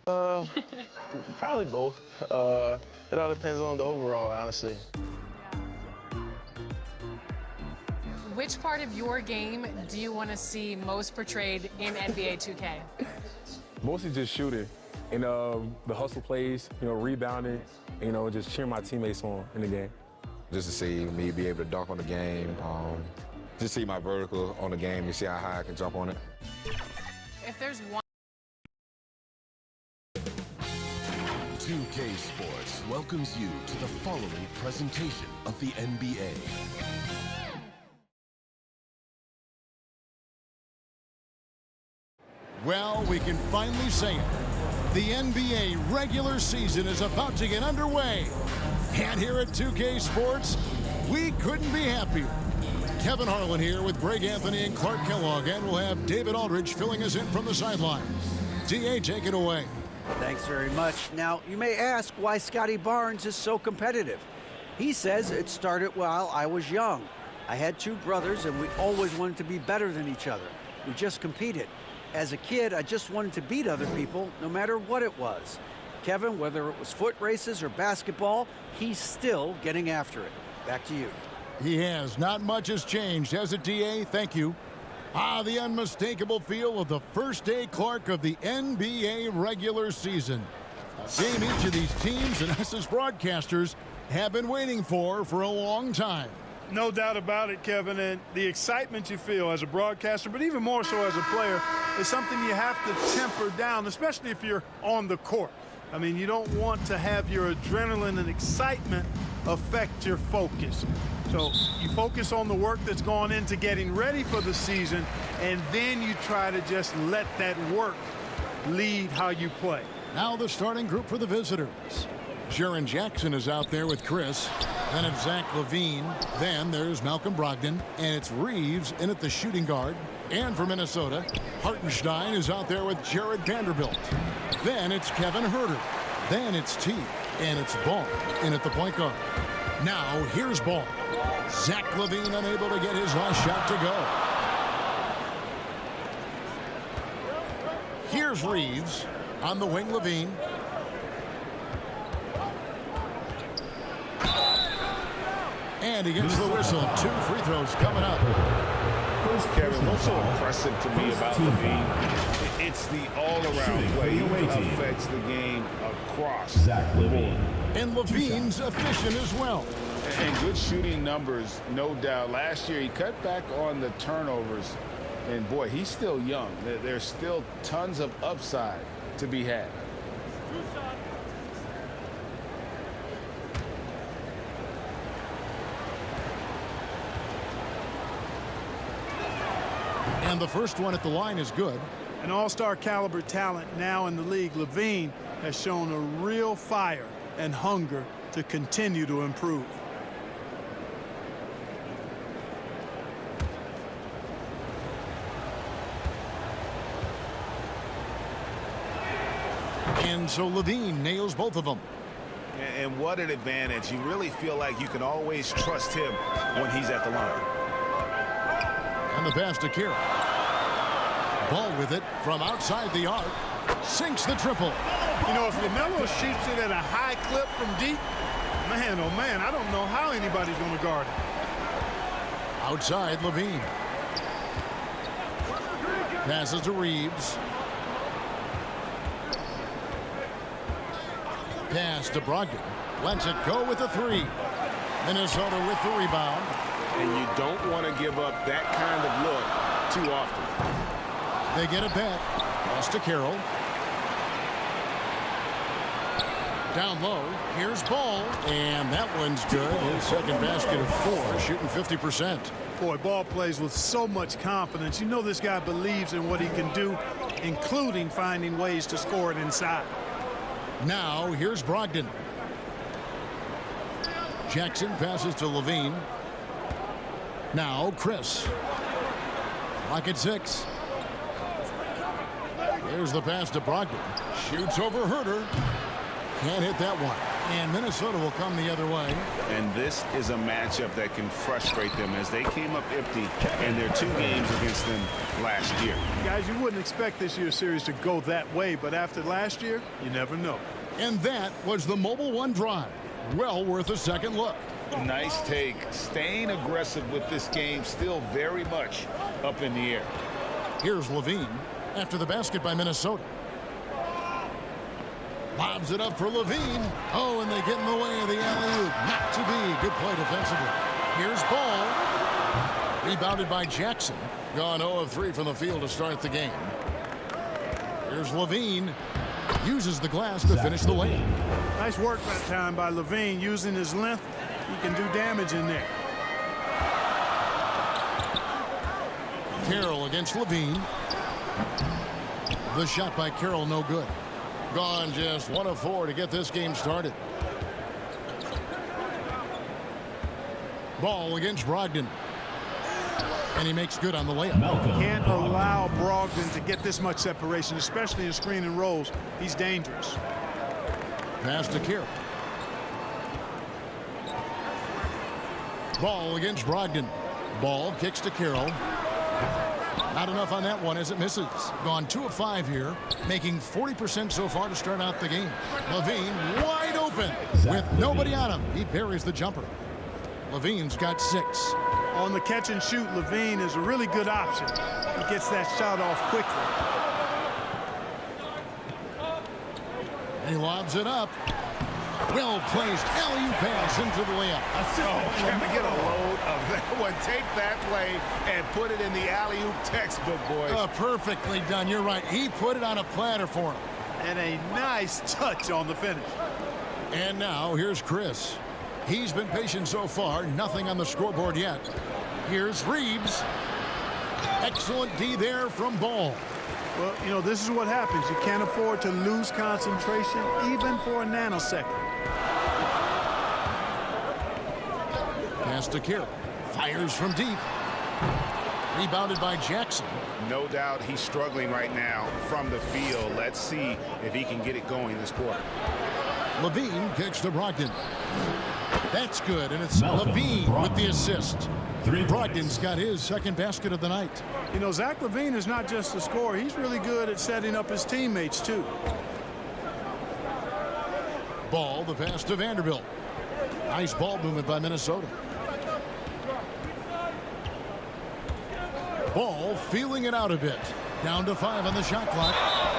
Uh, Probably both. It all depends on the overall, honestly. Which part of your game do you want to see most portrayed in NBA 2K? Mostly just shooting and the hustle plays, rebounding, just cheering my teammates on in the game. Just to see me be able to dunk on the game, just see my vertical on the game and see how high I can jump on it. If there's one. 2K Sports welcomes you to the following presentation of the NBA. Well, we can finally say it. The NBA regular season is about to get underway. And here at 2K Sports, we couldn't be happier. Kevin Harlan here with Greg Anthony and Clark Kellogg, and we'll have David Aldridge filling us in from the sideline. DA, take it away. Thanks very much. Now, you may ask why Scotty Barnes is so competitive. He says it started while I was young. I had two brothers, and we always wanted to be better than each other. We just competed. As a kid, I just wanted to beat other people, no matter what it was. Kevin, whether it was foot races or basketball, he's still getting after it. Back to you. He has. Not much has changed, has it, DA? Thank you. The unmistakable feel of the first day, Clark, of the NBA regular season. A game each of these teams and us as broadcasters have been waiting for a long time. No doubt about it, Kevin, and the excitement you feel as a broadcaster, but even more so as a player, is something you have to temper down, especially if you're on the court. I mean, you don't want to have your adrenaline and excitement affect your focus. So you focus on the work that's gone into getting ready for the season, and then you try to just let that work lead how you play. Now the starting group for the visitors. Jaren Jackson is out there with Chris. Then it's Zach LaVine. Then there's Malcolm Brogdon. And it's Reeves in at the shooting guard. And for Minnesota, Hartenstein is out there with Jared Vanderbilt. Then it's Kevin Huerter. Then it's T. And it's Ball in at the point guard. Now here's Ball. Zach LaVine unable to get his last shot to go. Here's Reeves on the wing. LaVine. And he gets the whistle. 2 free throws coming up. Kevin, what's so impressive to me about LaVine? It's the all-around play. He affects the game across the board. And LaVine's efficient as well. And good shooting numbers, no doubt. Last year, he cut back on the turnovers. And, boy, he's still young. There's still tons of upside to be had. And the first one at the line is good. An all-star caliber talent now in the league. LaVine has shown a real fire and hunger to continue to improve. And so LaVine nails both of them. And what an advantage. You really feel like you can always trust him when he's at the line. And the pass to Kira. Ball with it from outside the arc. Sinks the triple. You know, if LaMelo shoots it at a high clip from deep, man, oh man, I don't know how anybody's going to guard it. Outside LaVine. Passes to Reeves. Pass to Brogdon. Lets it go with a 3. Minnesota with the rebound. And you don't want to give up that kind of look too often. They get it back. Pass to Carroll. Down low. Here's Ball. And that one's good. His second basket of 4, shooting 50%. Boy, Ball plays with so much confidence. You know this guy believes in what he can do, including finding ways to score it inside. Now here's Brogdon. Jackson passes to LaVine. Now Chris. Clock at 6. Here's the pass to Brogdon. Shoots over Huerter. Can't hit that one. And Minnesota will come the other way. And this is a matchup that can frustrate them as they came up empty in their 2 games against them last year. Guys, you wouldn't expect this year's series to go that way, but after last year, you never know. And that was the Mobile One drive. Well worth a second look. Nice take. Staying aggressive with this game, still very much up in the air. Here's Levine after the basket by Minnesota. Lobs it up for Levine. Oh, and they get in the way of the alley-oop. Not to be. Good play defensively. Here's Ball. Rebounded by Jackson. Gone 0 of 3 from the field to start the game. Here's Levine. Uses the glass to finish the lane. Nice work that time by Levine. Using his length, he can do damage in there. Carroll against Levine. The shot by Carroll, no good. Gone just 1 of 4 to get this game started. Ball against Brogdon. And he makes good on the layup. Can't allow Brogdon to get this much separation, especially in screen and rolls. He's dangerous. Pass to Carroll. Ball against Brogdon. Ball kicks to Carroll. Not enough on that one as it misses. Gone 2 of 5 here, making 40% so far to start out the game. Levine wide open with nobody on him. He buries the jumper. Levine's got 6. On the catch and shoot, Levine is a really good option. He gets that shot off quickly. He lobs it up. Well placed alley-oop pass into the layup. Can we get a load of that one? Take that play and put it in the alley-oop textbook, boys. Perfectly done. You're right. He put it on a platter for him. And a nice touch on the finish. And now here's Chris. He's been patient so far. Nothing on the scoreboard yet. Here's Reeves. Excellent D there from Ball. Well, you know, this is what happens. You can't afford to lose concentration even for a nanosecond. Pass to Carroll. Fires from deep. Rebounded by Jackson. No doubt he's struggling right now from the field. Let's see if he can get it going this quarter. Levine kicks to Brogdon. That's good, and it's Levine with the assist. Brogdon's got his second basket of the night. You know, Zach Levine is not just a scorer. He's really good at setting up his teammates, too. Ball, the pass to Vanderbilt. Nice ball movement by Minnesota. Ball feeling it out a bit. Down to 5 on the shot clock.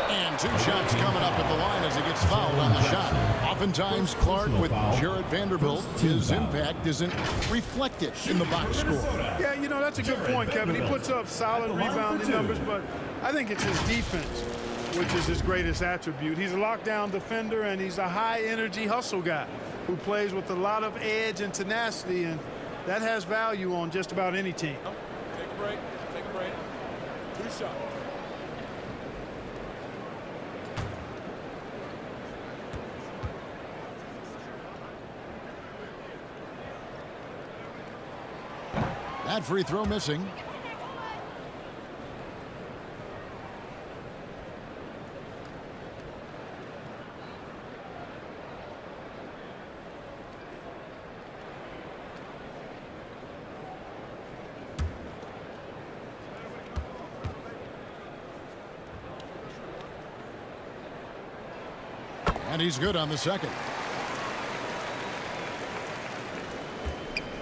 And 2 shots coming up at the line as he gets fouled on the shot. Oftentimes, Clark, with Jared Vanderbilt, his impact isn't reflected in the box score. Yeah, you know, that's a good point, Kevin. He puts up solid rebounding numbers, but I think it's his defense, which is his greatest attribute. He's a lockdown defender, and he's a high-energy hustle guy who plays with a lot of edge and tenacity, and that has value on just about any team. Take a break. Take a break. 2 shots. That free throw missing. And he's good on the second.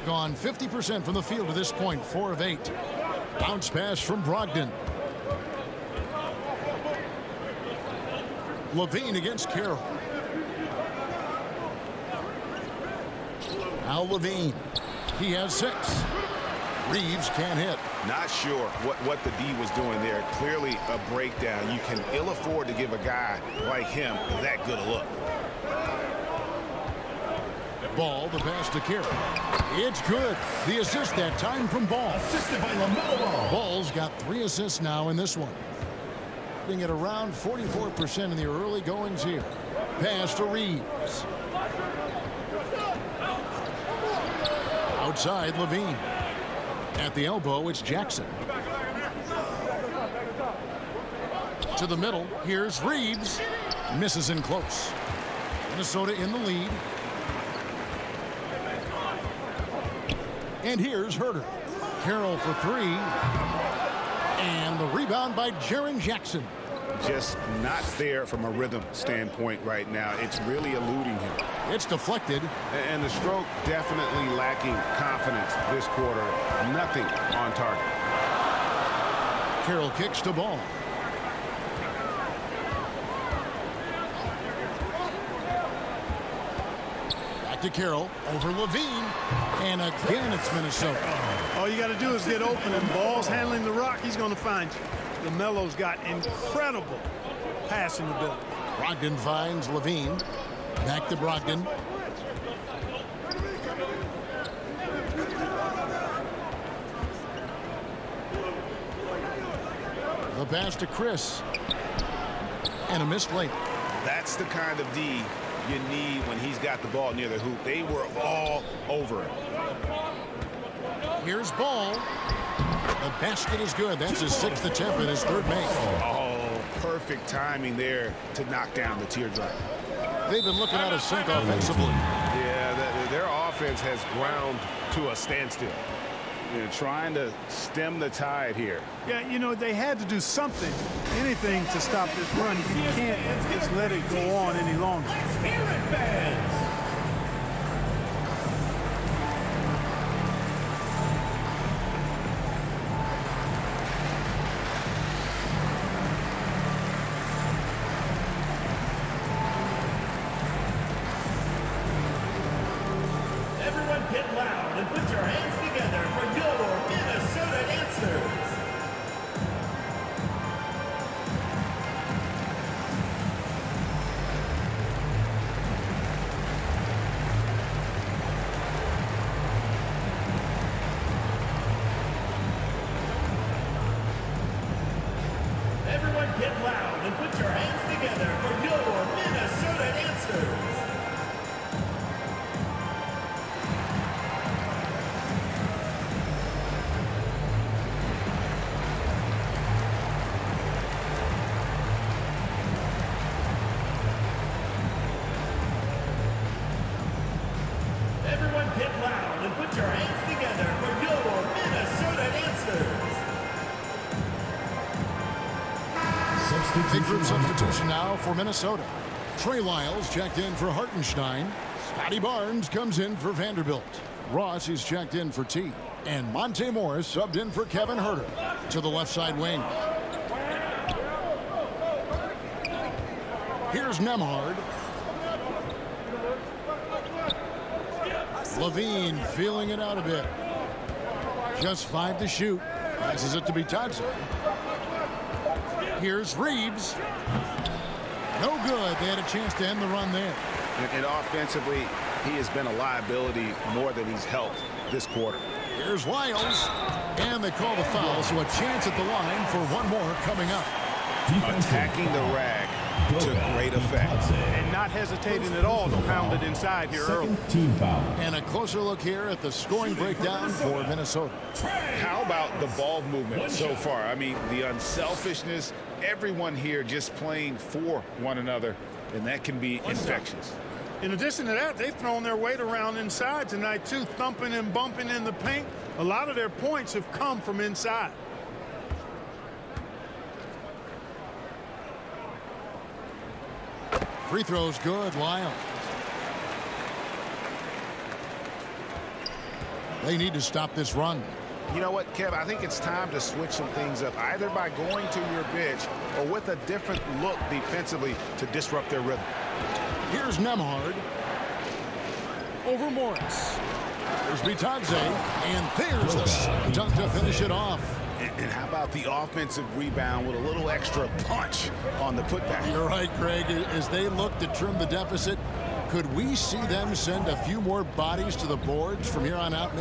Gone 50% from the field to this point, 4 of 8. Bounce pass from Brogdon. Levine against Carroll. Now Levine. He has 6. Reeves can't hit. Not sure what the D was doing there. Clearly a breakdown. You can ill afford to give a guy like him that good a look. Ball, the pass to Carroll. It's good. The assist that time from Ball. Assisted by LaMelo Ball. Ball's got 3 assists now in this one. Being at around 44% in the early goings here. Pass to Reeves. Outside, Levine. At the elbow, it's Jackson. To the middle, here's Reeves. Misses in close. Minnesota in the lead. And here's Herter. Carroll for three. And the rebound by Jaren Jackson. Just not there from a rhythm standpoint right now. It's really eluding him. It's deflected. And the stroke definitely lacking confidence this quarter. Nothing on target. Carroll kicks to ball. Back to Carroll. Over Levine. And again, it's Minnesota. All you got to do is get open, and Ball's handling the rock. He's going to find you. LaMelo's got incredible passing ability. Brogdon finds Levine. Back to Brogdon. The pass to Chris. And a missed layup. That's the kind of D you need when he's got the ball near the hoop. They were all over him. Here's Ball. The basket is good. That's his 6th attempt and his 3rd make. Oh, perfect timing there to knock down the teardrop. They've been looking out of sync offensively. Yeah, their offense has ground to a standstill. They're trying to stem the tide here. Yeah, you know, they had to do something, anything to stop this run. You can't just let it go on any longer. Everyone get loud and put your hands together for your Minnesota answers. Everyone get loud and put your hands together for your Minnesota answers. Everyone get loud and put your hands together for your Minnesota answers. Big group substitution now for Minnesota. Trey Lyles checked in for Hartenstein. Scotty Barnes comes in for Vanderbilt. Ross is checked in for T. And Monte Morris subbed in for Kevin Herter to the left side wing. Here's Nemhard. Levine feeling it out a bit. Just 5 to shoot. Passes it to Bitadze. Here's Reeves. No good. They had a chance to end the run there. And offensively, he has been a liability more than he's helped this quarter. Here's Lyles. And they call the foul, so a chance at the line for one more coming up. Attacking the rag to great effect. And not hesitating at all to pound it inside here early. Team foul. And a closer look here at the scoring breakdown for Minnesota. How about the ball movement so far? I mean, the unselfishness, everyone here just playing for one another, and that can be infectious. In addition to that, they've thrown their weight around inside tonight, too, thumping and bumping in the paint. A lot of their points have come from inside. Free throws good. Lyles. They need to stop this run. You know what, Kev? I think it's time to switch some things up, either by going to your bench or with a different look defensively to disrupt their rhythm. Here's Nemhard. Over Morris. There's Bitadze. And there's the slam dunk to finish it off. And how about the offensive rebound with a little extra punch on the putback? You're right, Greg. As they look to trim the deficit, could we see them send a few more bodies to the boards from here on out?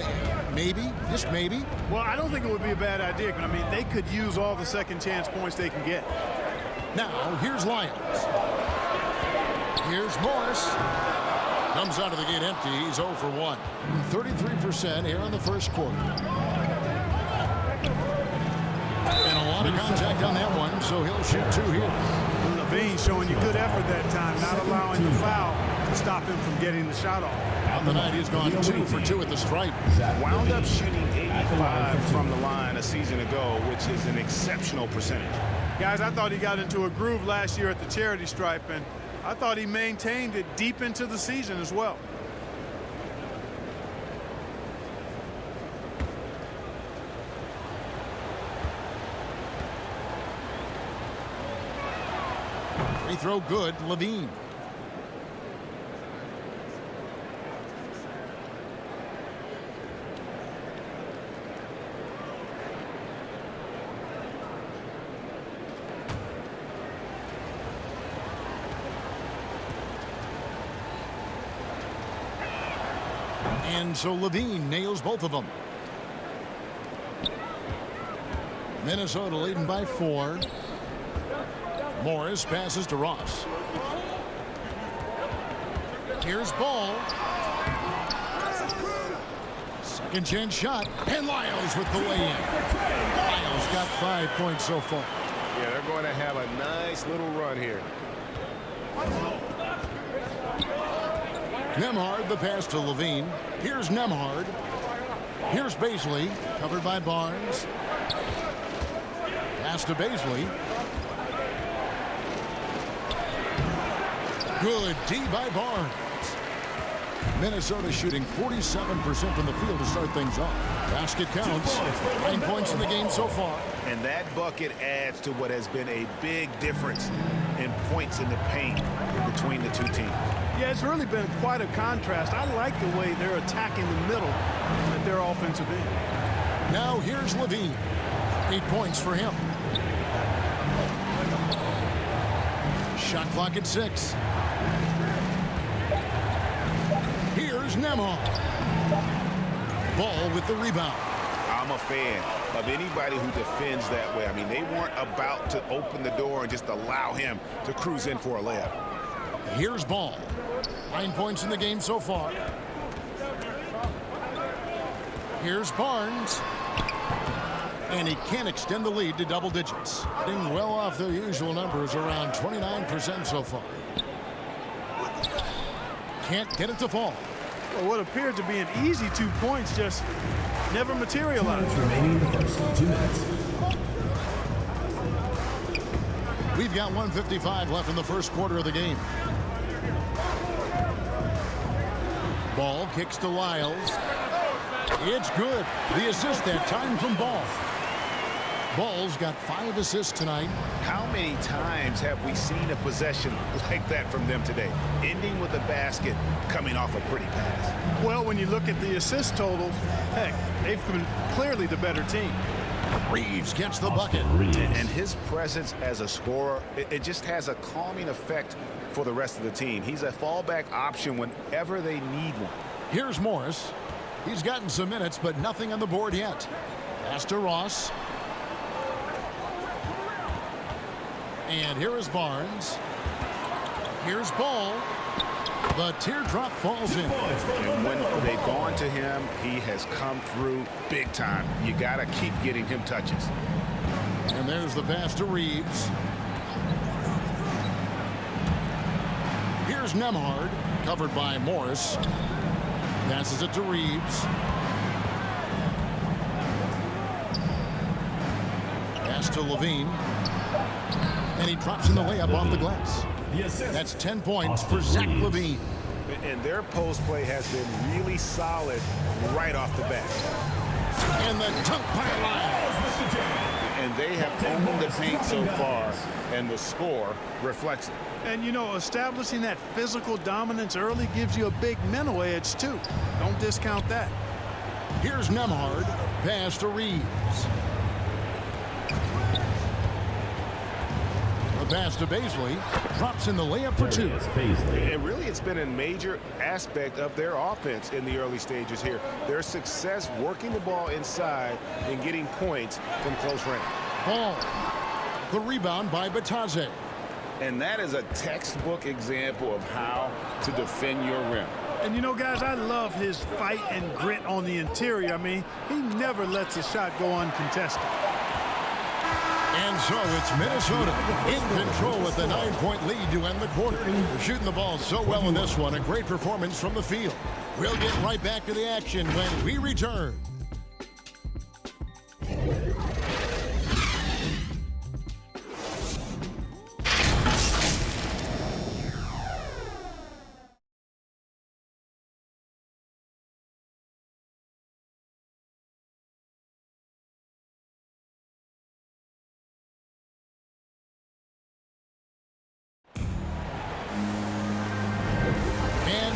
Maybe, just maybe. Well, I don't think it would be a bad idea. I mean, they could use all the second chance points they can get. Now, here's Lyons. Here's Morris. Comes out of the gate empty. He's 0 for 1. 33% here in the first quarter. And a lot of contact on that one, so he'll shoot 2 here. Levine showing you good effort that time, not allowing the foul to stop him from getting the shot off. On the night, he's gone 2 for 2 at the stripe. Wound up shooting 85 from the line a season ago, which is an exceptional percentage. Guys, I thought he got into a groove last year at the charity stripe, and I thought he maintained it deep into the season as well. Free throw good, Levine. And so Levine nails both of them. Minnesota leading by 4. Morris passes to Ross. Here's Ball. Second chance shot. And Lyles with the lay-in. Lyles got 5 points so far. Yeah, they're going to have a nice little run here. Nembhard, the pass to Levine. Here's Nembhard. Here's Baisley, covered by Barnes. Pass to Baisley. Good D by Barnes. Minnesota shooting 47% from the field to start things off. Basket counts. 9 points in the game so far. And that bucket adds to what has been a big difference in points in the paint between the two teams. Yeah, it's really been quite a contrast. I like the way they're attacking the middle at their offensive end. Now here's Levine. 8 points for him. Shot clock at 6. Here's Nembhard. Ball with the rebound. I'm a fan of anybody who defends that way. I mean, they weren't about to open the door and just allow him to cruise in for a layup. Here's Ball. 9 points in the game so far. Here's Barnes. And he can't extend the lead to double digits. Getting well off their usual numbers, around 29% so far. Can't get it to fall. Well, what appeared to be an easy 2 points just never materialized. Remaining in the first 2 minutes. We've got 1:55 left in the first quarter of the game. Ball kicks to Lyles. It's good. The assist that time from Ball. Ball's got 5 assists tonight. How many times have we seen a possession like that from them today? Ending with a basket, coming off a pretty pass. Well, when you look at the assist totals, heck, they've been clearly the better team. Reeves gets the bucket. And his presence as a scorer, it just has a calming effect for the rest of the team. He's a fallback option whenever they need one. Here's Morris. He's gotten some minutes, but nothing on the board yet. Pass to Ross. And here is Barnes. Here's Ball. The teardrop falls in. And when they've gone to him, he has come through big time. You got to keep getting him touches. And there's the pass to Reeves. Here's Nembhard, covered by Morris. Passes it to Reeves. Pass to Levine. And he drops in the layup off the glass. That's 10 points for Zach Levine. And their post play has been really solid right off the bat. And the dunk by Lyles. And they have owned the paint so far, and the score reflects it. And, you know, establishing that physical dominance early gives you a big mental edge, too. Don't discount that. Here's Nembhard. Pass to Reeves. The pass to Baisley. Drops in the layup for 2. And really, it's been a major aspect of their offense in the early stages here. Their success working the ball inside and getting points from close range. Ball. The rebound by Batadze. And that is a textbook example of how to defend your rim. And, you know, guys, I love his fight and grit on the interior. I mean, he never lets a shot go uncontested. And so it's Minnesota in control with the 9-point lead to end the quarter. They're shooting the ball so well in this one. A great performance from the field. We'll get right back to the action when we return.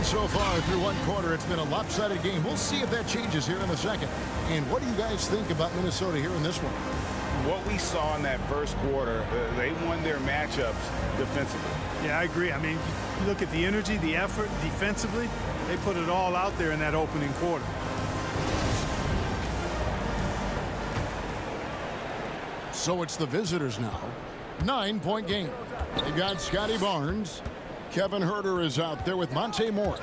So far through one quarter, it's been a lopsided game. We'll see if that changes here in the second. And what do you guys think about Minnesota here in this one? What we saw in that first quarter, they won their matchups defensively. Yeah, I agree. I mean, you look at the energy, the effort defensively, they put it all out there in that opening quarter. So it's the visitors now. 9-point game. They've got Scotty Barnes. Kevin Huerter is out there with Monte Morris.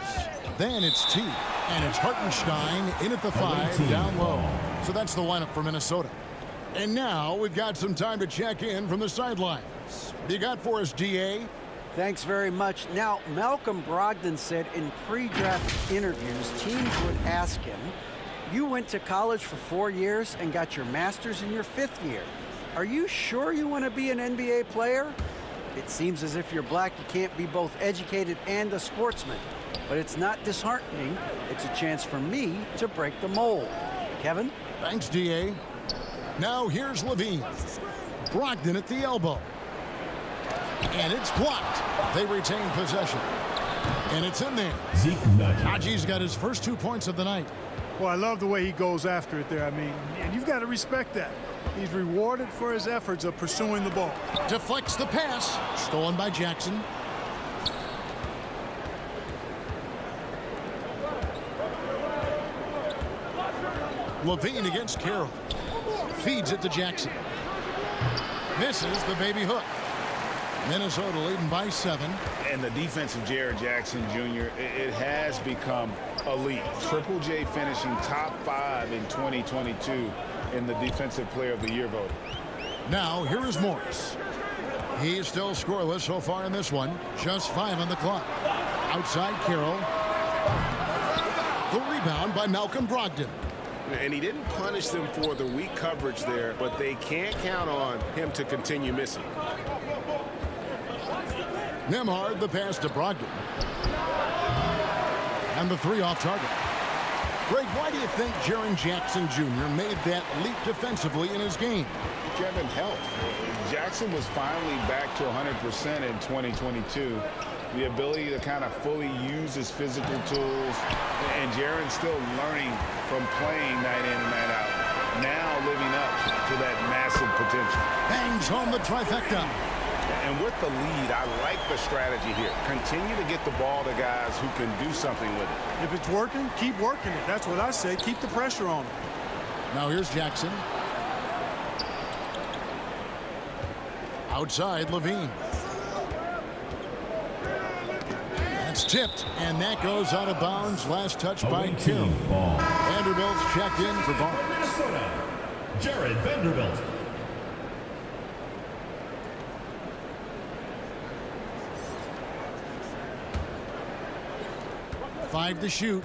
Then it's T. And it's Hartenstein in at the 5, down low. So that's the lineup for Minnesota. And now we've got some time to check in from the sidelines. What do you got for us, DA? Thanks very much. Now, Malcolm Brogdon said in pre-draft interviews, teams would ask him, you went to college for 4 years and got your master's in your 5th year. Are you sure you want to be an NBA player? It seems as if you're black, you can't be both educated and a sportsman. But it's not disheartening. It's a chance for me to break the mold. Kevin? Thanks, DA. Now here's Levine. Brogdon at the elbow. And it's blocked. They retain possession. And it's in there. Ncea's got his first 2 points of the night. Well, I love the way he goes after it there. I mean, and you've got to respect that. He's rewarded for his efforts of pursuing the ball. Deflects the pass. Stolen by Jackson. Levine against Carroll. Feeds it to Jackson. Misses the baby hook. Minnesota leading by 7. And the defense of Jared Jackson Jr., it has become elite. Triple J finishing top 5 in 2022 in the Defensive Player of the Year voting. Now, here is Morris. He's still scoreless so far in this one. Just 5 on the clock. Outside Carroll. The rebound by Malcolm Brogdon. And he didn't punish them for the weak coverage there, but they can't count on him to continue missing. Nembhard, the pass to Brogdon. And the 3 off target. Greg, why do you think Jaren Jackson Jr. made that leap defensively in his game? Kevin helped. Jackson was finally back to 100% in 2022. The ability to kind of fully use his physical tools. And Jaren's still learning from playing night in and night out. Now living up to that massive potential. Bangs home the trifecta. And with the lead, I like the strategy here. Continue to get the ball to guys who can do something with it. If it's working, keep working it. That's what I say. Keep the pressure on him. Now here's Jackson. Outside Levine. That's tipped, and that goes out of bounds. Last touch by Carroll. Vanderbilt's checked in for Barnes. Minnesota, Jared Vanderbilt. Five to shoot.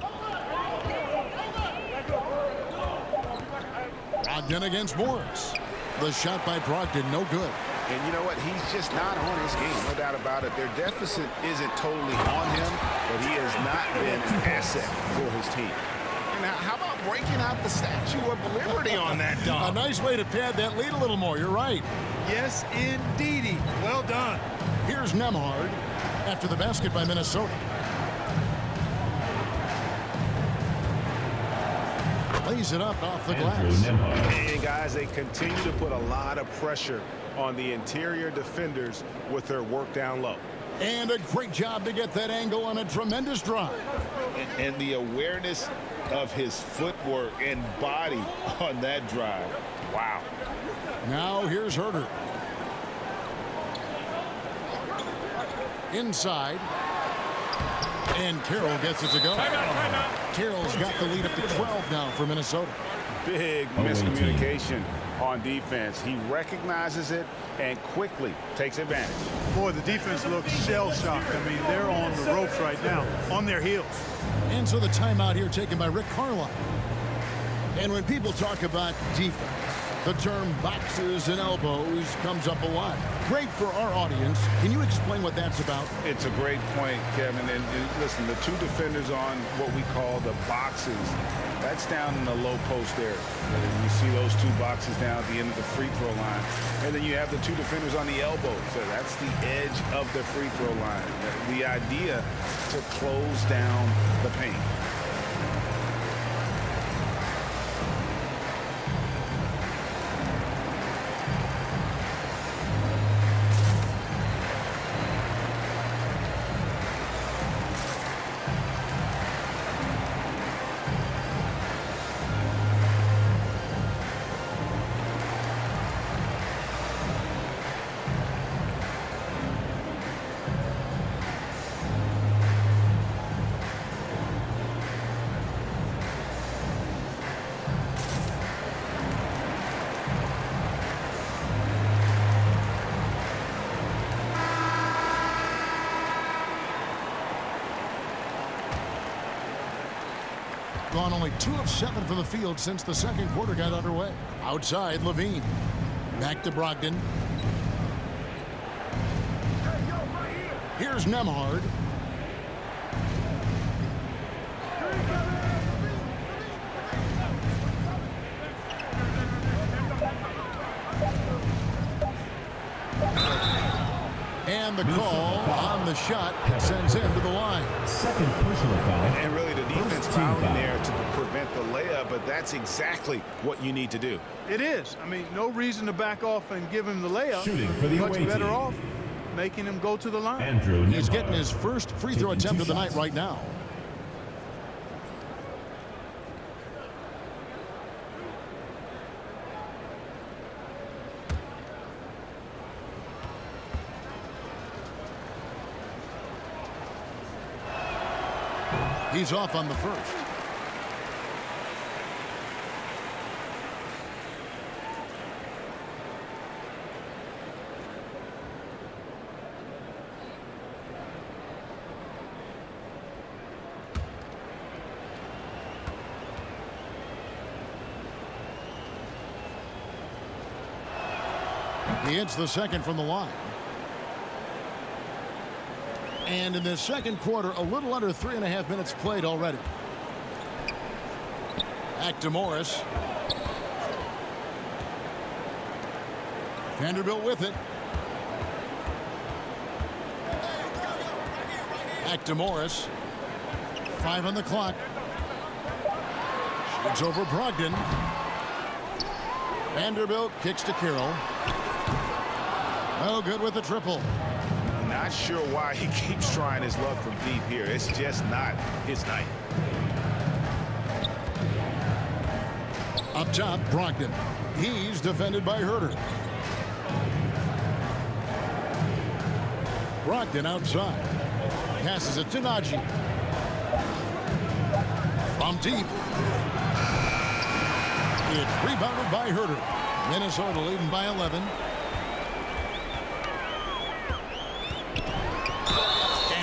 Brogdon against Morris. The shot by Brogdon, no good. And you know what? He's just not on his game, no doubt about it. Their deficit isn't totally on him, but he has not been an asset for his team. And how about breaking out the Statue of Liberty on that dunk? A nice way to pad that lead a little more. You're right. Yes, indeedy. Well done. Here's Nembhard after the basket by Minnesota. Lays it up off the glass. And guys, they continue to put a lot of pressure on the interior defenders with their work down low. And a great job to get that angle on a tremendous drive. And the awareness of his footwork and body on that drive. Wow. Now here's Huerter. Inside. And Carroll gets it to go. Carroll's got the lead up to 12 now for Minnesota. big miscommunication on defense. He recognizes it and quickly takes advantage. Boy, the defense looks shell-shocked. I mean, they're on the ropes right now, on their heels. And so the timeout here taken by Rick Carlisle. And when people talk about defense, the term boxes and elbows comes up a lot. Great for our audience. Can you explain what that's about? It's a great point, Kevin. And listen, the two defenders on what we call the boxes, that's down in the low post area. And you see those two boxes down at the end of the free throw line. And then you have the two defenders on the elbows. So that's the edge of the free throw line. The idea to close down the paint. Gone only 2 of 7 from the field since the second quarter got underway. Outside, Levine. Back to Brogdon. Here's Nemhard. And the call on the shot sends him to the line. Second personal foul. And really the defense fouling there to prevent the layup, but that's exactly what you need to do. It is. I mean, no reason to back off and give him the layup. Shooting for the Much away better team. off making him go to the line. Andrew He's Ncaa. getting his first free throw Taking attempt 2 of the night shots. right now. He's off on the first. He hits the second from the line. And in the second quarter, a little under 3.5 minutes played already. Back to Morris. Vanderbilt with it. Back to Morris. 5 on the clock. Shoots over Brogdon. Vanderbilt kicks to Carroll. Oh, good with the triple. Not sure why he keeps trying his luck from deep here. It's just not his night. Up top, Brogdon. He's defended by Herter. Brogdon outside. Passes it to Ncaa. From deep. It's rebounded by Herter. Minnesota leading by 11.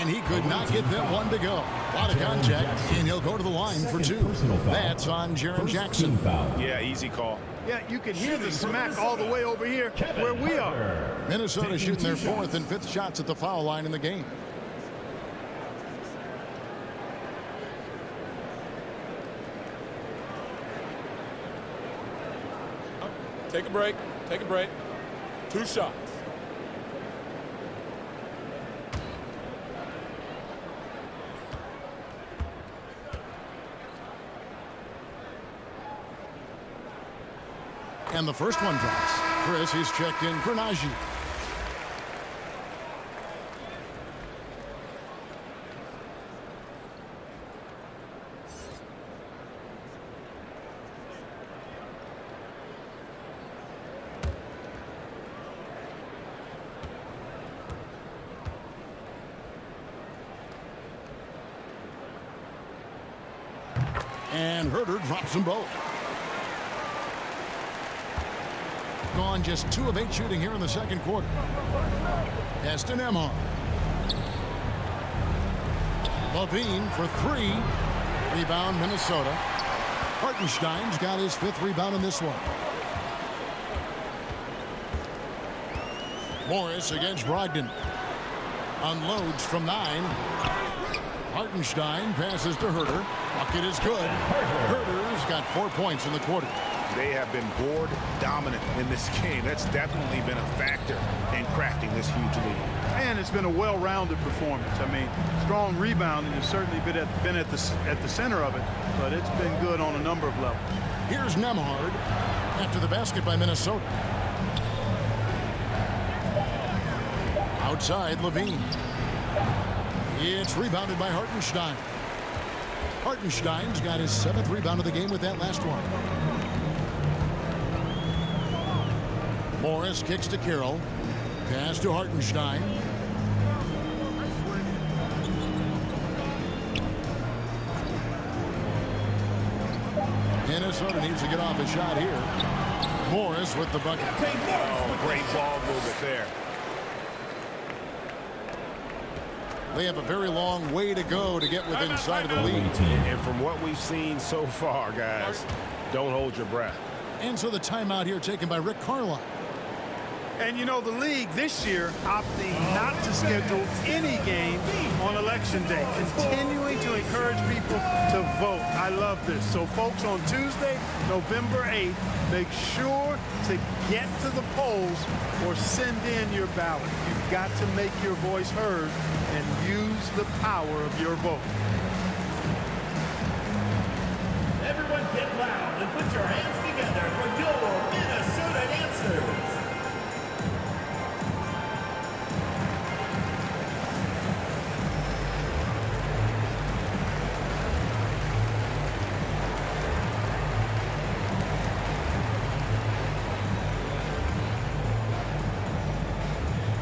And he could not get them one to go. A lot of contact, and he'll go to the line for 2. That's on Jaren Jackson. Yeah, easy call. Yeah, you can hear the smack all the way over here where we are. Minnesota shooting their 4th and 5th shots at the foul line in the game. Take a break. Take a break. 2 shots. And the first one drops. Chris is checked in for Ncaa. And Herter drops them both. gone just 2 of 8 shooting here in the second quarter. Pass to Ncaa. Levine for 3. Rebound, Minnesota. Hartenstein's got his 5th rebound in this one. Morris against Brogdon. Unloads from 9. Hartenstein passes to Herter. Bucket is good. Herter's got 4 points in the quarter. They have been board dominant in this game. That's definitely been a factor in crafting this huge lead. And it's been a well-rounded performance. I mean, strong rebounding has certainly been at the center of it, but it's been good on a number of levels. Here's Nembhard after the basket by Minnesota. Outside, Levine. It's rebounded by Hartenstein. Hartenstein's got his 7th rebound of the game with that last one. Morris kicks to Carroll. Pass to Hartenstein. Minnesota needs to get off a shot here. Morris with the bucket. Oh, great ball movement there. They have a very long way to go to get within sight of the lead. And from what we've seen so far, guys, don't hold your breath. And so the timeout here taken by Rick Carlisle. And you know, the league this year opting not to schedule any game on election day, continuing to encourage people to vote. I love this. So folks, on Tuesday, November 8th, make sure to get to the polls or send in your ballot. You've got to make your voice heard and use the power of your vote. Everyone get loud and put your hands together for your Minnesota answers.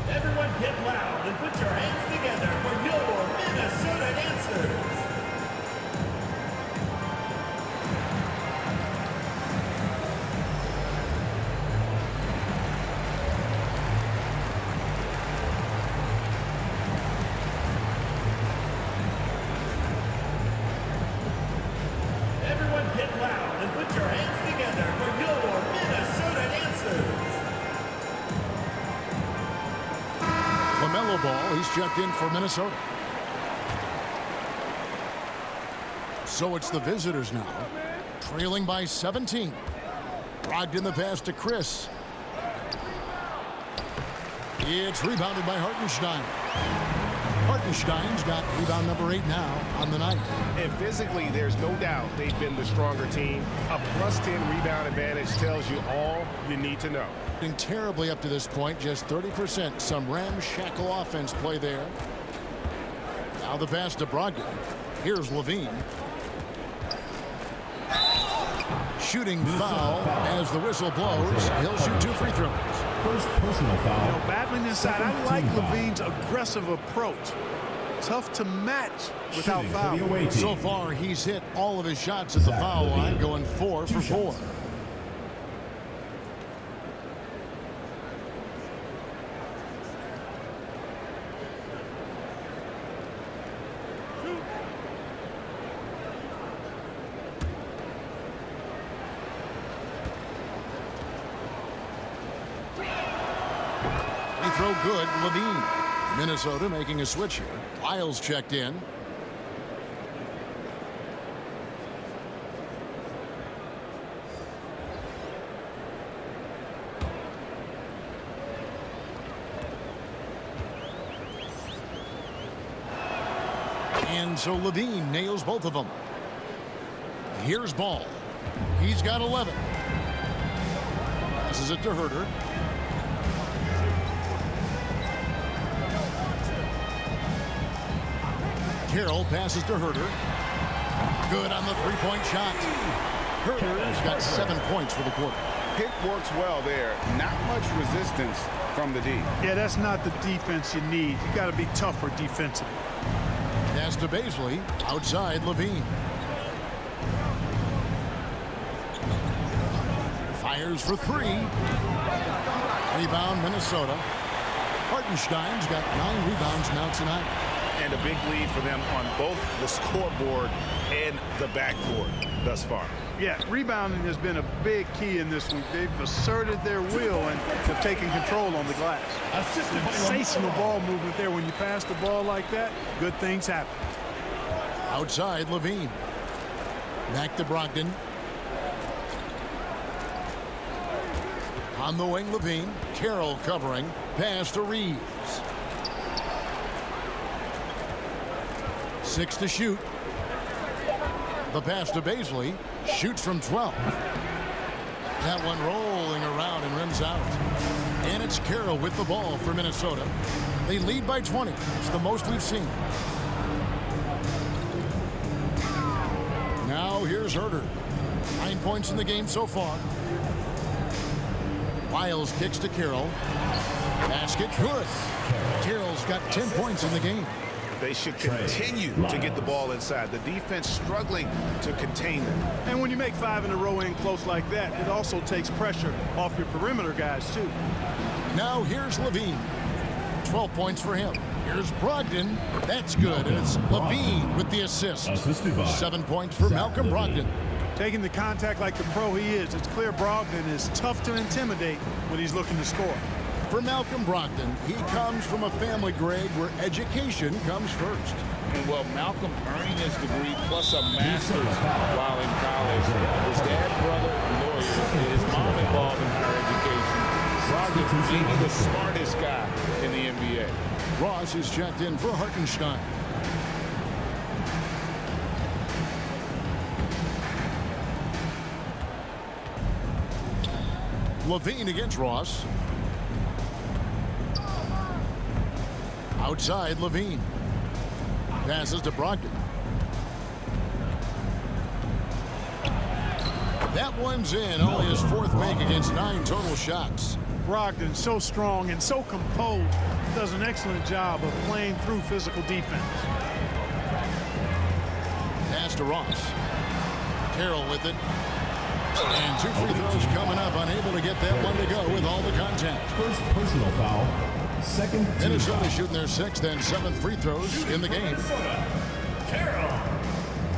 Everyone get loud and put your hands together for your Minnesota answers. Everyone get loud and put your hands together for your Minnesota answers. LaMelo Ball, he's checked in for Minnesota. So it's the visitors now, trailing by 17. Brogdon the pass to Chris. It's rebounded by Hartenstein. Hartenstein's got rebound number 8 now on the night. And physically, there's no doubt they've been the stronger team. A +10 rebound advantage tells you all you need to know. Been terribly up to this point, just 30%. Some ramshackle offense play there. Now the pass to Brogdon. Here's Levine. Shooting foul as the whistle blows. He'll shoot 2 free throws. First personal foul. You know, battling inside, I like Levine's aggressive approach. Tough to match without foul. So far, he's hit all of his shots at the foul line, going 4 for 4. Throw good, Levine. Minnesota making a switch here. Lyles checked in. And so Levine nails both of them. Here's Ball. He's got 11. Passes it to Herter. Carroll passes to Herter. Good on the three-point shot. Herter's got 7 points for the quarter. Pick works well there. Not much resistance from the D. Yeah, that's not the defense you need. You got to be tougher defensively. Pass to Baisley. Outside, Levine. Fires for three. Rebound, Minnesota. Hartenstein's got 9 rebounds now tonight. And a big lead for them on both the scoreboard and the backboard thus far. Yeah, rebounding has been a big key in this week. They've asserted their will and have taken control on the glass. Sensational ball movement there. When you pass the ball like that, good things happen. Outside, Levine. Back to Brogdon. On the wing, Levine. Carroll covering. Pass to Reeves. 6 to shoot. The pass to Baisley. Shoots from 12. That one rolling around and rims out. And it's Carroll with the ball for Minnesota. They lead by 20. It's the most we've seen. Now here's Herter. 9 points in the game so far. Miles kicks to Carroll. Basket good. Carroll's got 10 points in the game. They should continue to get the ball inside. The defense struggling to contain them. And when you make 5 in a row in close like that, it also takes pressure off your perimeter guys, too. Now here's Levine. 12 points for him. Here's Brogdon. That's good. And it's Levine with the assist. 7 points for Malcolm Brogdon. Taking the contact like the pro he is, it's clear Brogdon is tough to intimidate when he's looking to score. For Malcolm Brogdon, he comes from a family, Greg, where education comes first. And well, Malcolm earning his degree plus a master's while in college. His dad, brother, lawyer, his mom involved in higher education. Brogdon maybe the smartest guy in the NBA. Ross is checked in for Hartenstein. Levine against Ross. Outside, Levine. Passes to Brogdon. That one's in. Only his 4th make against 9 total shots. Brogdon so strong and so composed. Does an excellent job of playing through physical defense. Pass to Ross. Carroll with it. And 2 free throws coming up. Unable to get that one to go with all the contact. First personal foul. Second. Minnesota shooting their 6th and 7th free throws in the game. Carroll.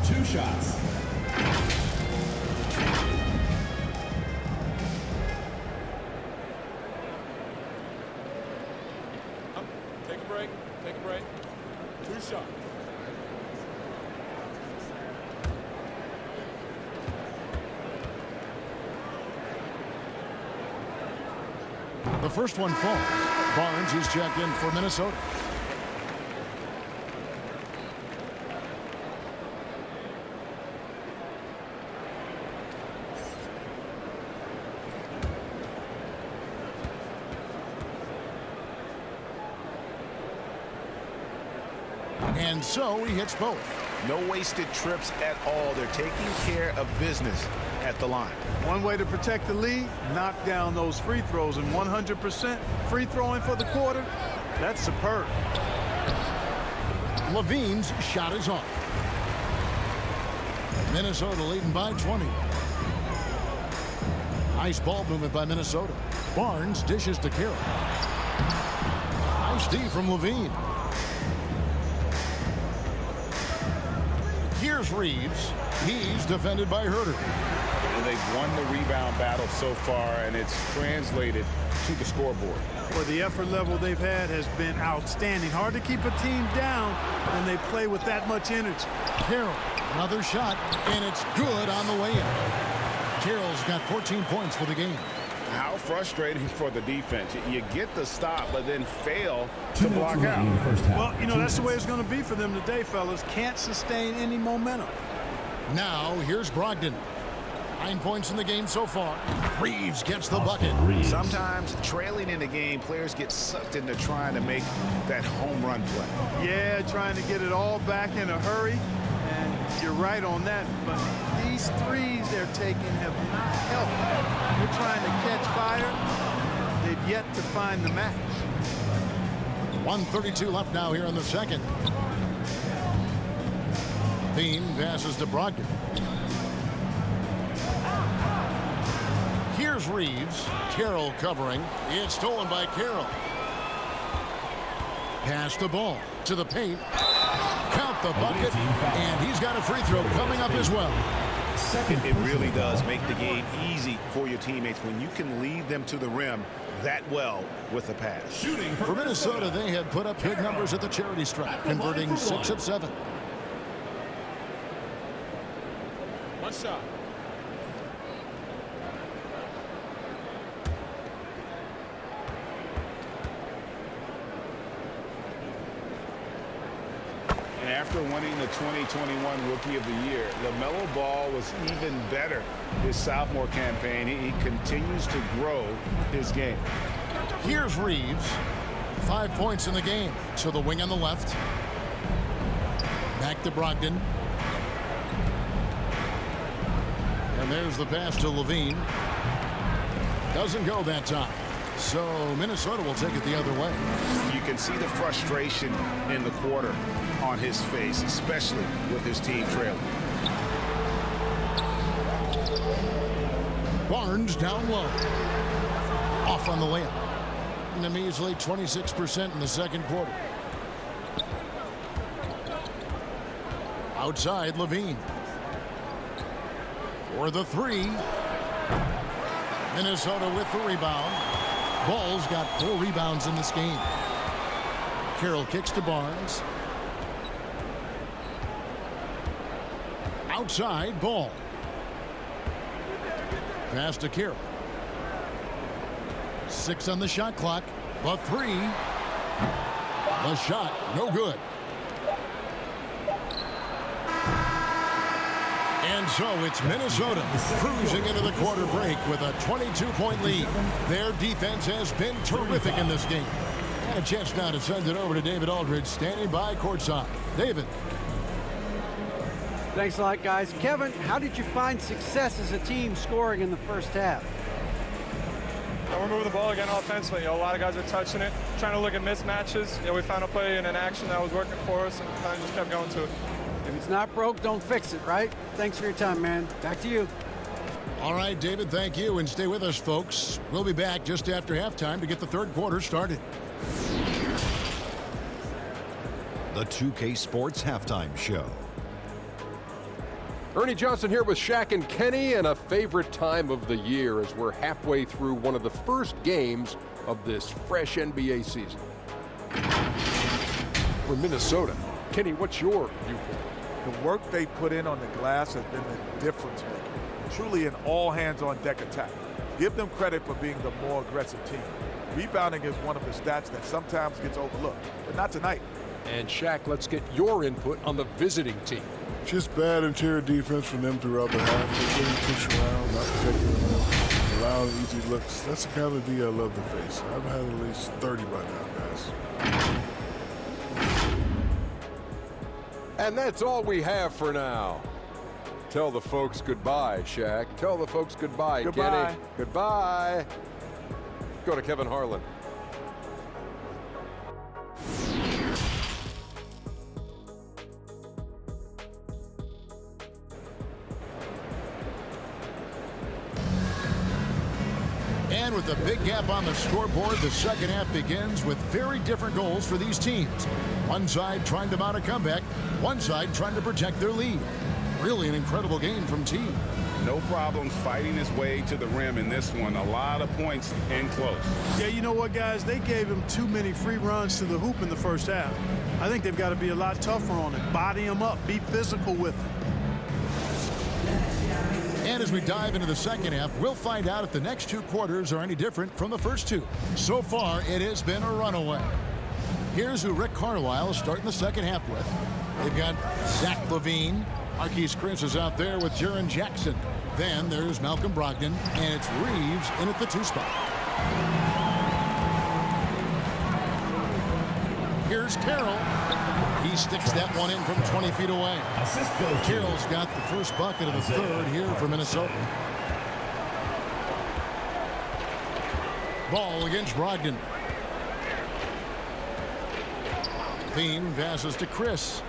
2 shots. Take a break. Take a break. 2 shots. The first one falls. Barnes is checked in for Minnesota. And so he hits both. No wasted trips at all. They're taking care of business at the line. One way to protect the lead, knock down those free throws, and 100% free throwing for the quarter. That's superb. Levine's shot is off. Minnesota leading by 20. Nice ball movement by Minnesota. Barnes dishes to Carroll. Nice D from Levine. Here's Reeves. He's defended by Herter. And they've won the rebound battle so far, and it's translated to the scoreboard. Well, the effort level they've had has been outstanding. Hard to keep a team down when they play with that much energy. Carroll, another shot, and it's good on the way in. Carroll's got 14 points for the game. How frustrating for the defense. You get the stop, but then fail to block out. Well, you know, that's the way it's going to be for them today, fellas. Can't sustain any momentum. Now, here's Brogdon. 9 points in the game so far. Reeves gets the bucket. Sometimes trailing in the game, players get sucked into trying to make that home run play. Yeah, trying to get it all back in a hurry. And you're right on that. But these threes they're taking have not helped. They're trying to catch fire. They've yet to find the match. 1:32 left now here in the second. Bean passes to Brogdon. Here's Reeves. Carroll covering. It's stolen by Carroll. Pass the ball to the paint. Count the bucket. And he's got a free throw coming up as well. It really does make the game easy for your teammates when you can lead them to the rim that well with a pass. For Minnesota, they had put up big numbers at the charity stripe, converting 6 of 7. One shot. And after winning the 2021 Rookie of the Year, LaMelo Ball was even better his sophomore campaign. He continues to grow his game. Here's Reeves. 5 points in the game. So the wing on the left. Back to Brogdon. And there's the pass to Levine. Doesn't go that time. So Minnesota will take it the other way. You can see the frustration in the quarter on his face, especially with his team trailing. Barnes down low. Off on the layup. And a measly 26% in the second quarter. Outside, Levine. For the 3. Minnesota with the rebound. Ball's got 4 rebounds in this game. Carroll kicks to Barnes. Outside, Ball. Pass to Carroll. 6 on the shot clock. The 3. The shot, no good. And so it's Minnesota cruising into the quarter break with a 22-point lead. Their defense has been terrific in this game. And a chance now to send it over to David Aldridge, standing by courtside. David. Thanks a lot, guys. Kevin, how did you find success as a team scoring in the first half? We're moving the ball again offensively. A lot of guys are touching it, trying to look at mismatches. We found a play in an action that was working for us and kind of just kept going to it. If it's not broke, don't fix it, right? Thanks for your time, man. Back to you. All right, David, thank you. And stay with us, folks. We'll be back just after halftime to get the third quarter started. The 2K Sports Halftime Show. Ernie Johnson here with Shaq and Kenny, and a favorite time of the year as we're halfway through one of the first games of this fresh NBA season. For Minnesota, Kenny, what's your viewpoint? The work they put in on the glass has been the difference maker. Truly an all-hands-on-deck attack. Give them credit for being the more aggressive team. Rebounding is one of the stats that sometimes gets overlooked, but not tonight. And Shaq, let's get your input on the visiting team. Just bad interior defense from them throughout the half. They really push around, not protecting the rim, allowing easy looks. That's the kind of D I love to face. I've had at least 30 by now, guys. And that's all we have for now. Tell the folks goodbye, Shaq. Tell the folks goodbye, Goodbye. Kenny. Goodbye. Go to Kevin Harlan. And with a big gap on the scoreboard, the second half begins with very different goals for these teams. One side trying to mount a comeback, one side trying to protect their lead. Really an incredible game from team. No problems fighting his way to the rim in this one. A lot of points and close. Yeah, you know what, guys? They gave him too many free runs to the hoop in the first half. I think they've got to be a lot tougher on it. Body him up. Be physical with him. And as we dive into the second half, we'll find out if the next 2 quarters are any different from the first 2. So far, it has been a runaway. Here's who Rick Carlisle is starting the second half with. They've got Zach LaVine. Marquise Chris is out there with Jaren Jackson. Then there's Malcolm Brogdon, and it's Reeves in at the 2 spot. Here's Carroll. He sticks that one in from 20 feet away. Carroll's got the first bucket of the third here for Minnesota. Ball against Brogdon. Bean passes to Chris.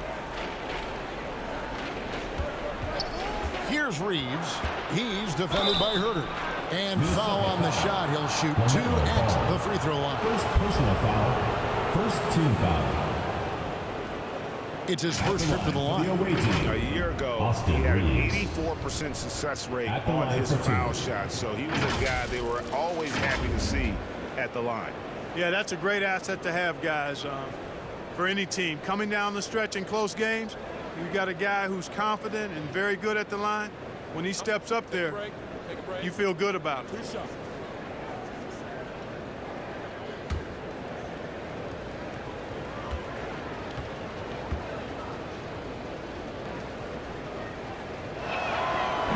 Here's Reeves. He's defended by Herter. And foul on the shot. He'll shoot 2 at the free throw line. First personal foul. First team foul. It's his first trip to the line. A year ago, he had an 84% success rate on his foul shot. So he was a guy they were always happy to see at the line. Yeah, that's a great asset to have, guys, for any team. Coming down the stretch in close games, you got a guy who's confident and very good at the line. When he steps up there, you feel good about it.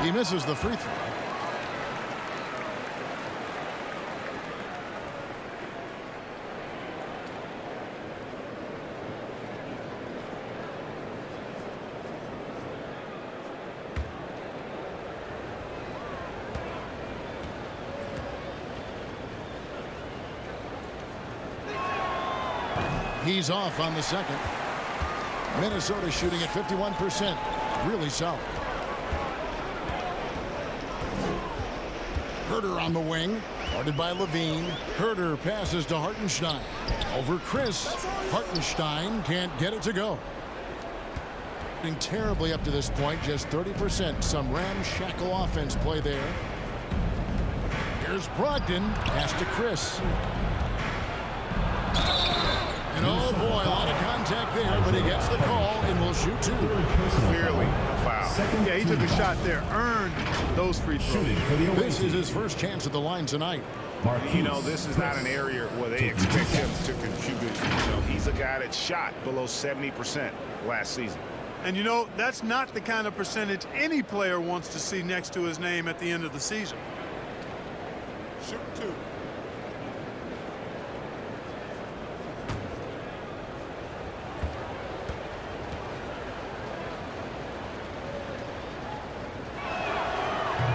He misses the free throw. He's off on the second. Minnesota shooting at 51%. Really solid. Herter on the wing. Guarded by Levine. Herter passes to Hartenstein. Over Chris. Hartenstein can't get it to go. Doing terribly up to this point. Just 30%. Some ramshackle offense play there. Here's Brogdon. Pass to Chris. And oh boy, a lot of contact there, but he gets the call and will shoot 2. Clearly a foul. Yeah, he took a shot there, earned those free throws. This is his first chance at the line tonight. You know, this is not an area where they expect him to contribute. You know, he's a guy that shot below 70% last season. And you know, that's not the kind of percentage any player wants to see next to his name at the end of the season. Shoot 2.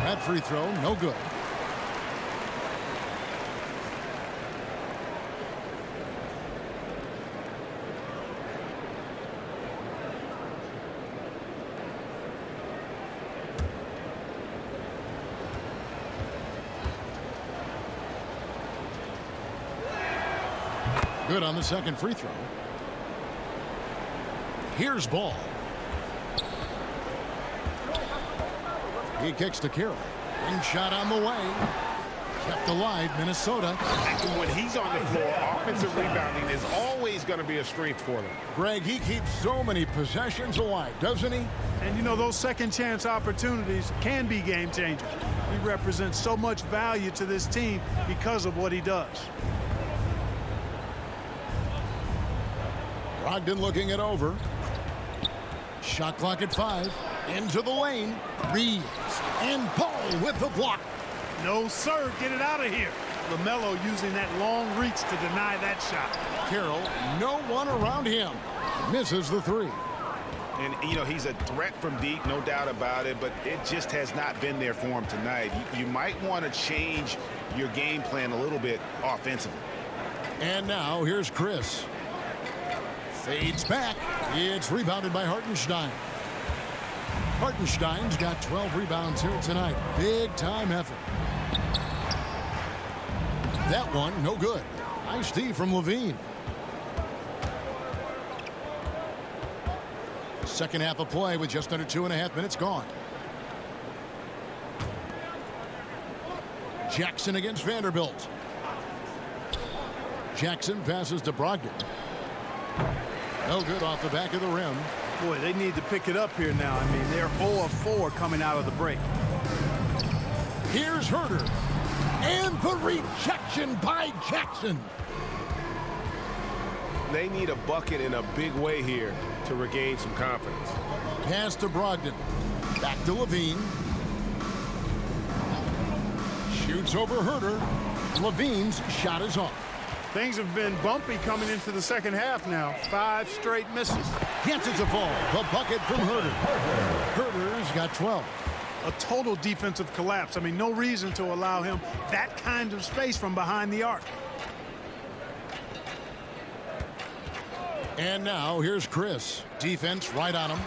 That free throw, no good. Good on the second free throw. Here's Ball. He kicks to Carroll. Ring shot on the way. Kept alive, Minnesota. And when he's on the floor, offensive rebounding is always going to be a strength for them. Greg, he keeps so many possessions alive, doesn't he? And you know, those second chance opportunities can be game changers. He represents so much value to this team because of what he does. Brogdon looking it over. Shot clock at 5. Into the lane. Reeves. And Paul with the block. No, sir. Get it out of here. LaMelo using that long reach to deny that shot. Carroll, no one around him. Misses the 3. And, you know, he's a threat from deep, no doubt about it, but it just has not been there for him tonight. You might want to change your game plan a little bit offensively. And now here's Chris. Fades back. It's rebounded by Hartenstein. Hartenstein's got 12 rebounds here tonight. Big time effort. That one, no good. Nice D from Levine. Second half of play with just under 2.5 minutes gone. Jackson against Vanderbilt. Jackson passes to Brogdon. No good off the back of the rim. Boy, they need to pick it up here now. I mean, they're 0 of 4 coming out of the break. Here's Herter. And the rejection by Jackson. They need a bucket in a big way here to regain some confidence. Pass to Brogdon. Back to Levine. Shoots over Herter. Levine's shot is off. Things have been bumpy coming into the second half now. 5 straight misses. Gets it to fall. The bucket from Herter. Herter's got 12. A total defensive collapse. I mean, no reason to allow him that kind of space from behind the arc. And now here's Chris. Defense right on him.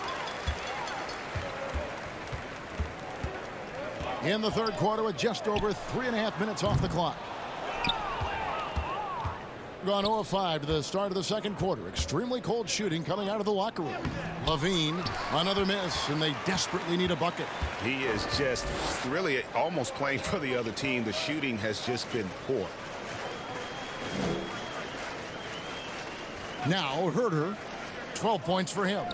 in the third quarter with just over 3.5 minutes off the clock. Gone 0 of 5 to the start of the second quarter. Extremely cold shooting coming out of the locker room. Levine, another miss, and they desperately need a bucket. He is just really almost playing for the other team. The shooting has just been poor. Now Herter, 12 points for him.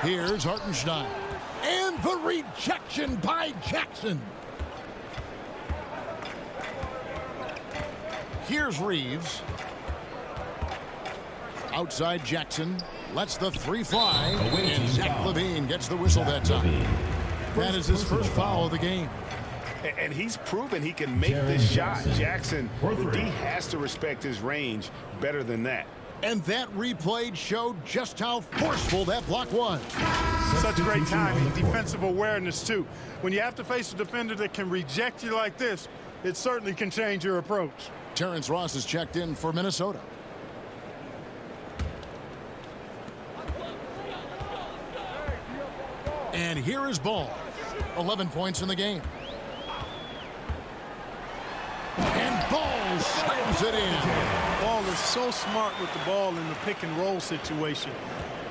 Here's Hartenstein. And the rejection by Jackson. Here's Reeves. Outside Jackson. Lets the three fly. And Zach Levine gets the whistle that time. That is his first foul of the game. And he's proven he can make this shot. Jackson, the D has to respect his range better than that. And that replay showed just how forceful that block was. Such great timing, defensive awareness, too. When you have to face a defender that can reject you like this, it certainly can change your approach. Terrence Ross is checked in for Minnesota. And here is Ball. 11 points in the game. And Ball slams it in. Ball is so smart with the ball in the pick and roll situation.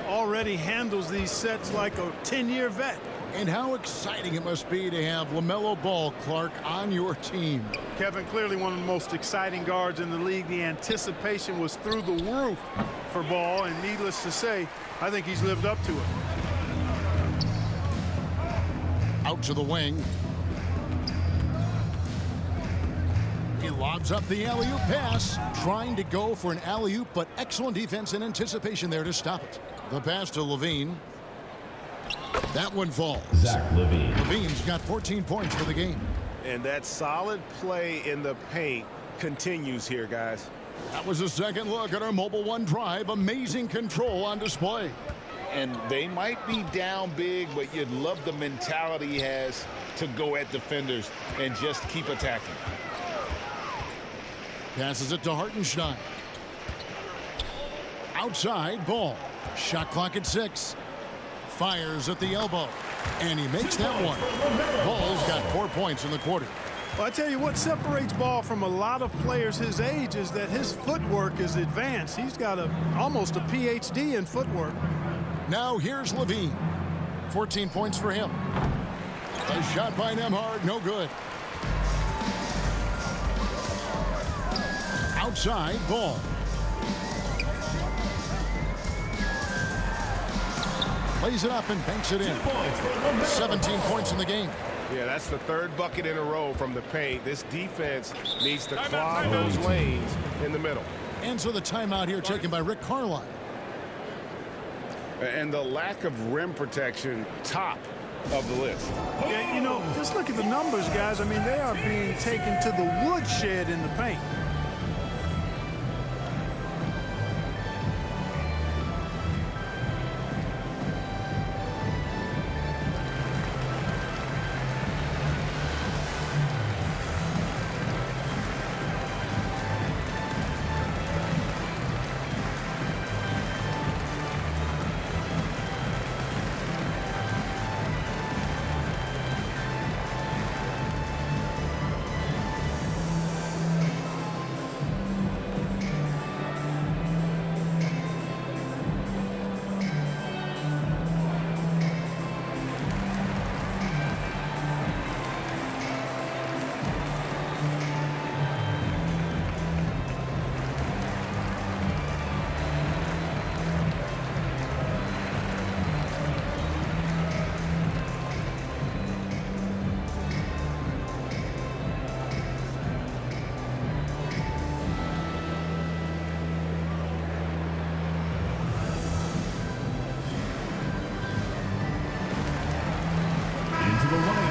Already handles these sets like a 10-year vet. And how exciting it must be to have LaMelo Ball, Clark, on your team. Kevin, clearly one of the most exciting guards in the league. The anticipation was through the roof for Ball, and needless to say, I think he's lived up to it. Out to the wing. He lobs up the alley-oop pass, trying to go for an alley-oop, but excellent defense and anticipation there to stop it. The pass to Levine. That one falls. Zach Levine. Levine's got 14 points for the game. And that solid play in the paint continues here, guys. That was a second look at our Mobile One drive. Amazing control on display. And they might be down big, but you'd love the mentality he has to go at defenders and just keep attacking. Passes it to Hartenstein. Outside, Ball. Shot clock at 6. Fires at the elbow. And he makes that one. Ball's got 4 points in the quarter. Well, I tell you what separates Ball from a lot of players his age is that his footwork is advanced. He's got almost a PhD in footwork. Now here's Levine. 14 points for him. A shot by Nembhard, no good. Outside, Ball. Plays it up and banks it in. 17 points in the game. Yeah, that's the third bucket in a row from the paint. This defense needs to clog those lanes in the middle. And so the timeout here taken by Rick Carlisle. And the lack of rim protection, top of the list. Yeah, you know, just look at the numbers, guys. I mean, they are being taken to the woodshed in the paint.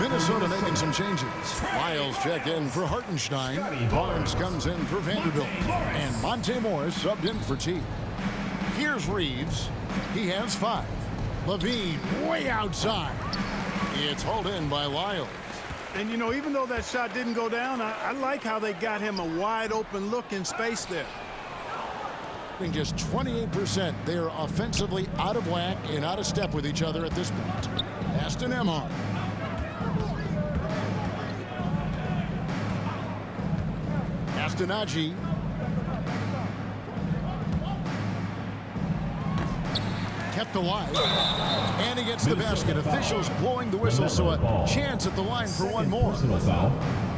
Minnesota making some changes. Lyles check in for Hartenstein. Barnes comes in for Vanderbilt. And Monte Morris subbed in for T. Here's Reeves. He has 5. Levine way outside. It's hauled in by Lyles. And, you know, even though that shot didn't go down, I like how they got him a wide open look in space there. shooting just 28%. They are offensively out of whack and out of step with each other at this point. Pass to Ncaa. Pass to Ncaa. Kept alive, and he gets the basket. Officials blowing the whistle, so a chance at the line for one more.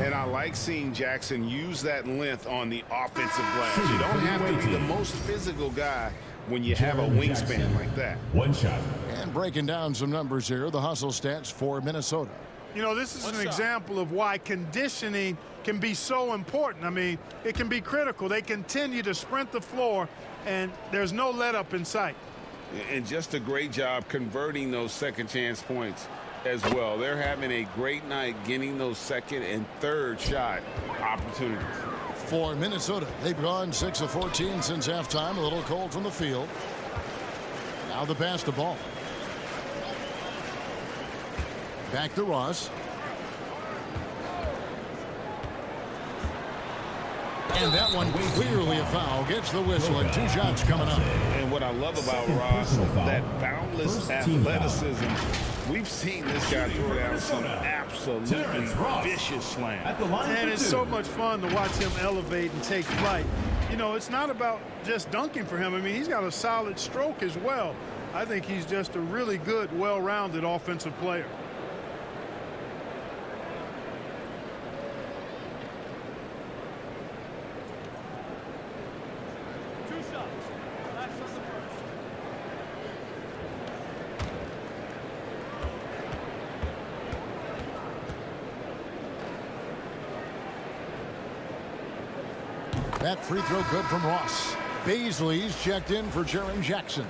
And I like seeing Jackson use that length on the offensive glass. You don't have to be the most physical guy when you have a wingspan like that. One shot. And breaking down some numbers here, the hustle stats for Minnesota. You know, this is an example of why conditioning can be so important. I mean, it can be critical. They continue to sprint the floor, and there's no let up in sight. And just a great job converting those second chance points as well. They're having a great night getting those second and third shot opportunities. For Minnesota, they've gone 6 of 14 since halftime. A little cold from the field. Now the pass to Ball. Back to Ross. And that one clearly a foul. Gets the whistle, and 2 shots coming up. And what I love about Ross, that boundless athleticism. We've seen this guy throw down some absolutely vicious slams. And it's so much fun to watch him elevate and take flight. You know, it's not about just dunking for him. I mean, he's got a solid stroke as well. I think he's just a really good, well-rounded offensive player. That free throw good from Ross. Baisley's checked in for Jaren Jackson.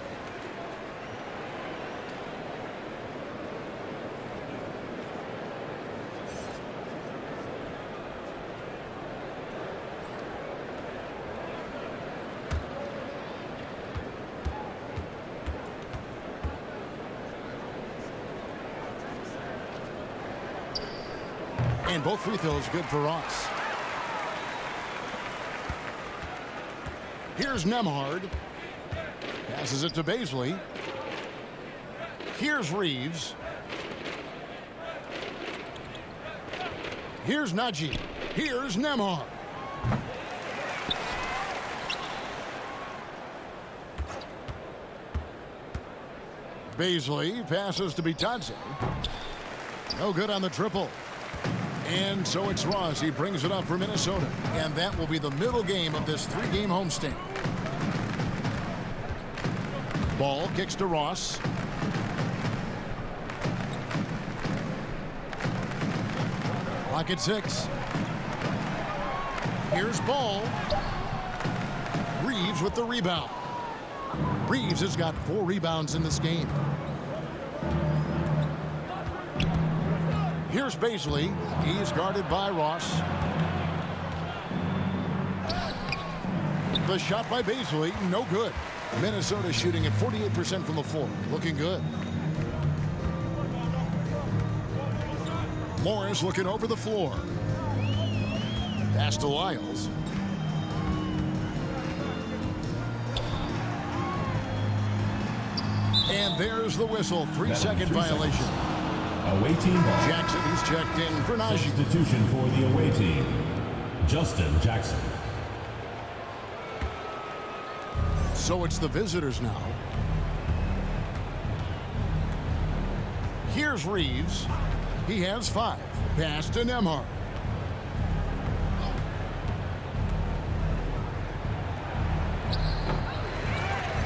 And both free throws good for Ross. Here's Ncaa. Passes it to Baisley. Here's Reeves. Here's Ncaa. Here's Ncaa. Baisley passes to Bitadze. No good on the triple. And so it's Ross. He brings it up for Minnesota. And that will be the middle game of this 3-game homestand. Ball kicks to Ross. Clock at 6. Here's Ball. Reeves with the rebound. Reeves has got 4 rebounds in this game. Here's Baisley. He's guarded by Ross. The shot by Baisley, no good. Minnesota shooting at 48% from the floor. Looking good. Morris looking over the floor. Pass to Lyles. And there's the whistle. 3-second violation. Away team ball. Jackson, he's checked in for Ncaa. Substitution for the away team, Justin Jackson. So it's the visitors now. Here's Reeves. He has 5. Pass to Ncaa.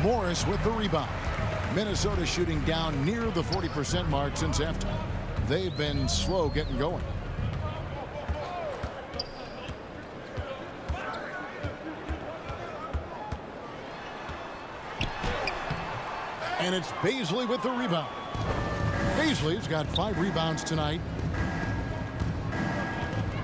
Morris with the rebound. Minnesota shooting down near the 40% mark since halftime. They've been slow getting going. And it's Baisley with the rebound. Baisley's got 5 rebounds tonight.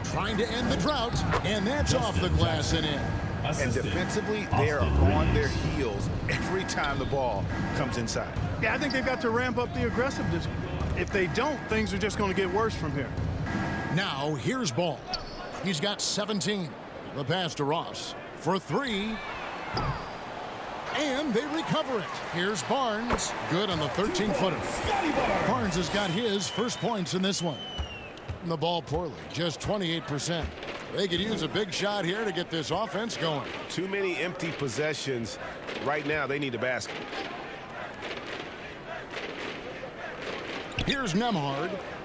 Trying to end the drought, and that's off the glass and in. And defensively, they are on their heels every time the ball comes inside. Yeah, I think they've got to ramp up the aggressiveness. If they don't, things are just going to get worse from here. Now, here's Ball. He's got 17. The pass to Ross for 3. And they recover it. Here's Barnes. Good on the 13-footer. Barnes has got his first points in this one. The ball poorly, just 28%. They could use a big shot here to get this offense going. Too many empty possessions. Right now, they need a basket. Here's Nemhard.